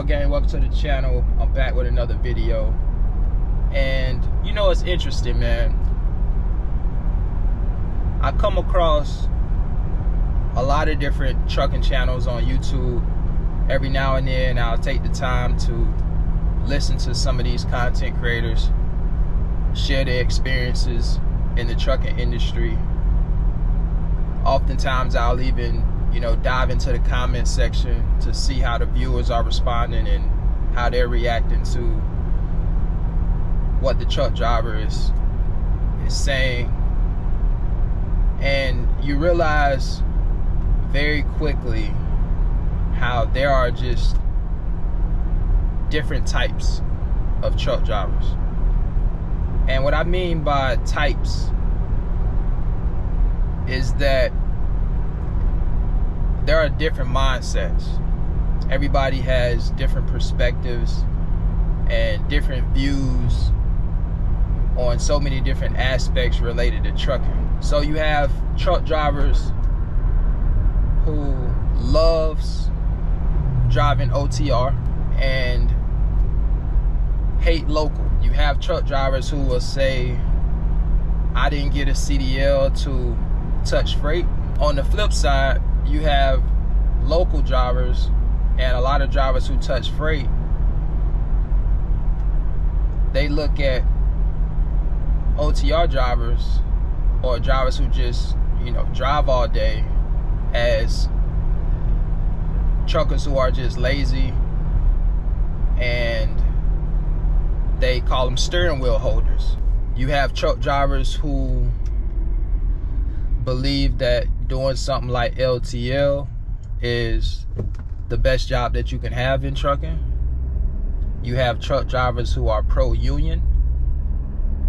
up, gang? Welcome to the channel. I'm back with another video. And you know, it's interesting, man. I come across a lot of different trucking channels on YouTube. Every now and then I'll take the time to listen to some of these content creators share their experiences in the trucking industry. Oftentimes I'll even, dive into the comment section to see how the viewers are responding and how they're reacting to what the truck driver is saying. And you realize very quickly how there are just different types of truck drivers. And what I mean by types is that there are different mindsets. Everybody has different perspectives and different views on so many different aspects related to trucking. So you have truck drivers who loves driving OTR and hate local. You have truck drivers who will say, I didn't get a CDL to touch freight. On the flip side, you have local drivers and a lot of drivers who touch freight. They look at OTR drivers or drivers who just, drive all day as truckers who are just lazy, and they call them steering wheel holders. You have truck drivers who believe that doing something like LTL is the best job that you can have in trucking. You have truck drivers who are pro-union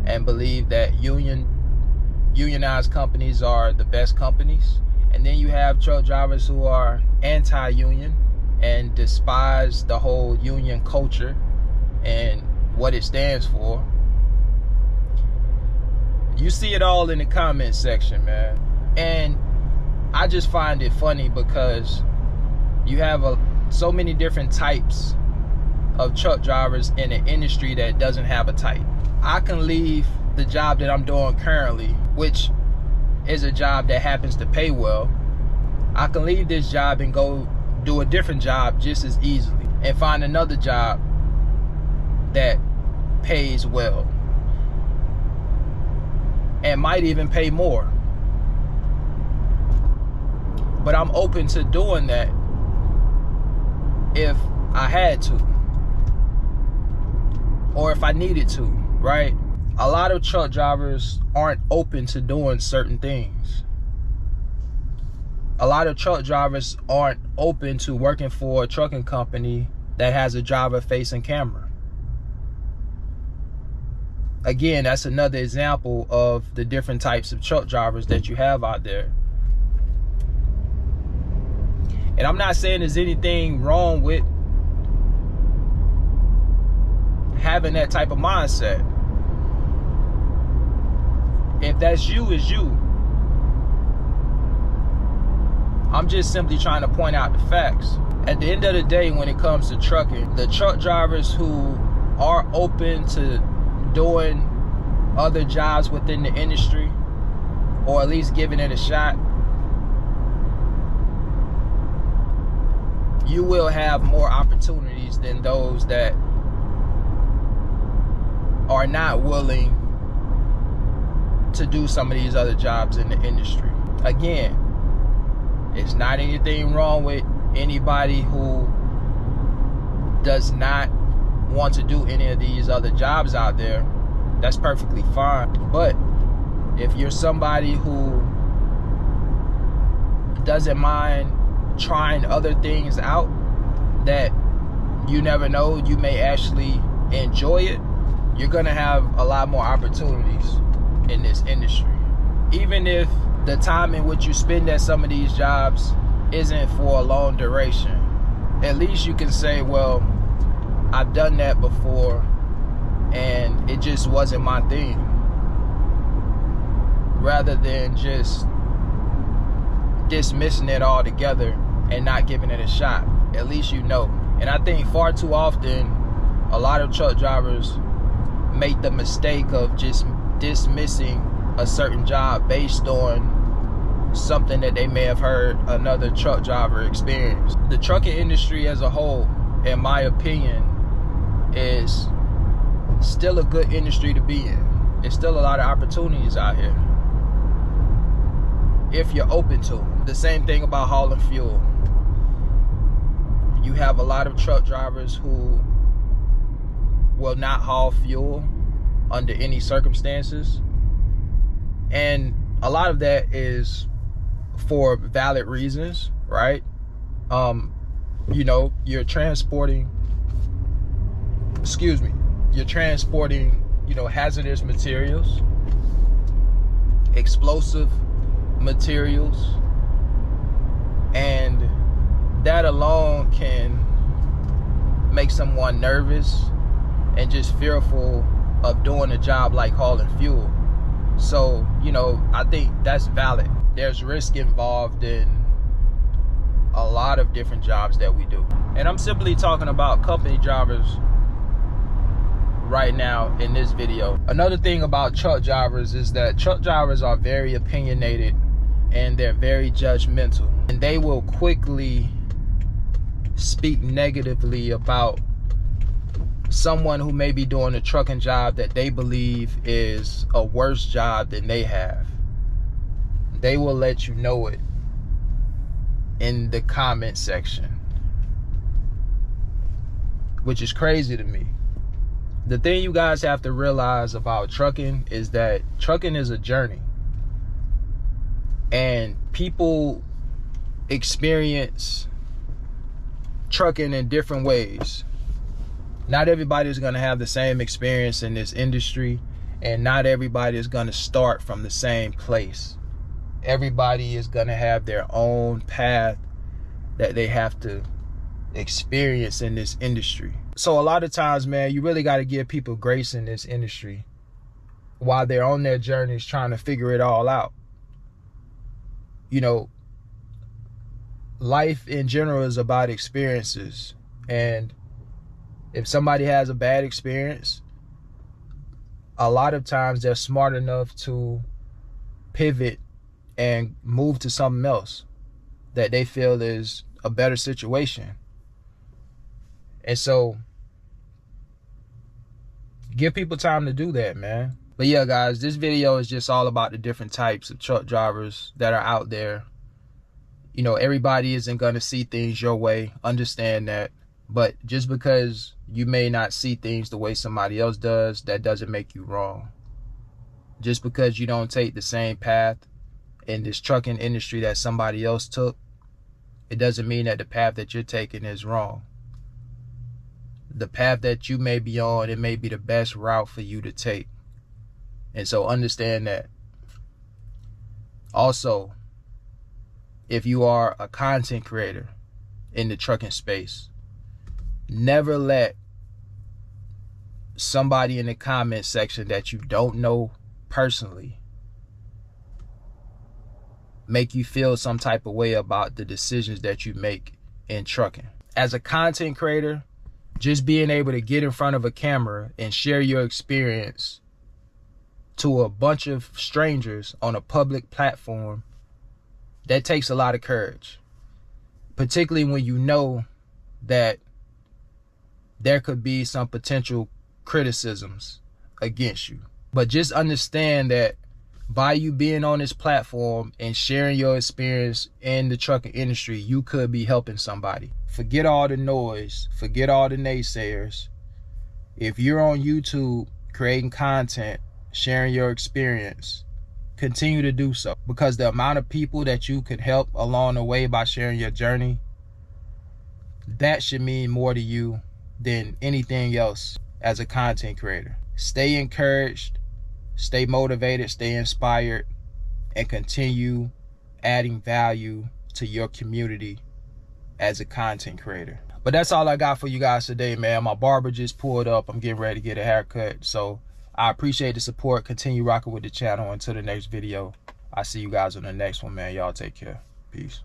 and believe that unionized companies are the best companies. And then you have truck drivers who are anti-union and despise the whole union culture and what it stands for. You see it all in the comment section, man. And I just find it funny because you have so many different types of truck drivers in an industry that doesn't have a type. I can leave the job that I'm doing currently, which is a job that happens to pay well. I can leave this job and go do a different job just as easily and find another job that pays well and might even pay more. But I'm open to doing that if I had to or if I needed to, right? A lot of truck drivers aren't open to doing certain things. A lot of truck drivers aren't open to working for a trucking company that has a driver facing camera. Again, that's another example of the different types of truck drivers that you have out there. And I'm not saying there's anything wrong with having that type of mindset. If that's you, it's you. I'm just simply trying to point out the facts. At the end of the day, when it comes to trucking, the truck drivers who are open to doing other jobs within the industry, or at least giving it a shot, you will have more opportunities than those that are not willing to do some of these other jobs in the industry. Again, it's not anything wrong with anybody who does not want to do any of these other jobs out there. That's perfectly fine. But if you're somebody who doesn't mind trying other things out that you never know, you may actually enjoy it, you're gonna have a lot more opportunities in this industry. Even if the time in which you spend at some of these jobs isn't for a long duration, at least you can say, well, I've done that before and it just wasn't my thing, rather than just dismissing it altogether and not giving it a shot. At least you know. And I think far too often, a lot of truck drivers make the mistake of just dismissing a certain job based on something that they may have heard another truck driver experience. The trucking industry as a whole, in my opinion, is still a good industry to be in. There's still a lot of opportunities out here if you're open to it. The same thing about hauling fuel. You have a lot of truck drivers who will not haul fuel under any circumstances, and a lot of that is for valid reasons, right? You know, you're transporting, you know, hazardous materials, explosive materials, and that alone can make someone nervous and just fearful of doing a job like hauling fuel. So, you know, I think that's valid. There's risk involved in a lot of different jobs that we do. And I'm simply talking about company drivers right now in this video. Another thing about truck drivers is that truck drivers are very opinionated and they're very judgmental. And they will quickly speak negatively about someone who may be doing a trucking job that they believe is a worse job than they have. They will let you know it in the comment section, which is crazy to me. The thing you guys have to realize about trucking is that trucking is a journey, and people experience trucking in different ways. Not everybody is going to have the same experience in this industry, and not everybody is going to start from the same place. Everybody is going to have their own path that they have to experience in this industry. So a lot of times, man, you really got to give people grace in this industry while they're on their journeys trying to figure it all out. You know, life in general is about experiences, and if somebody has a bad experience, a lot of times they're smart enough to pivot and move to something else that they feel is a better situation. And so give people time to do that, man. But yeah, guys, this video is just all about the different types of truck drivers that are out there. You know, everybody isn't going to see things your way. Understand that. But just because you may not see things the way somebody else does, that doesn't make you wrong. Just because you don't take the same path in this trucking industry that somebody else took, it doesn't mean that the path that you're taking is wrong. The path that you may be on, it may be the best route for you to take. And so understand that. Also, if you are a content creator in the trucking space, never let somebody in the comment section that you don't know personally make you feel some type of way about the decisions that you make in trucking. As a content creator, just being able to get in front of a camera and share your experience to a bunch of strangers on a public platform, that takes a lot of courage, particularly when you know that there could be some potential criticisms against you. But just understand that by you being on this platform and sharing your experience in the trucking industry, you could be helping somebody. Forget all the noise, forget all the naysayers. If you're on YouTube creating content, sharing your experience, continue to do so, because the amount of people that you can help along the way by sharing your journey, that should mean more to you than anything else as a content creator. Stay encouraged, stay motivated, stay inspired, and continue adding value to your community as a content creator. But that's all I got for you guys today, man. My barber just pulled up. I'm getting ready to get a haircut. So I appreciate the support. Continue rocking with the channel. Until the next video, I'll see you guys on the next one, man. Y'all take care. Peace.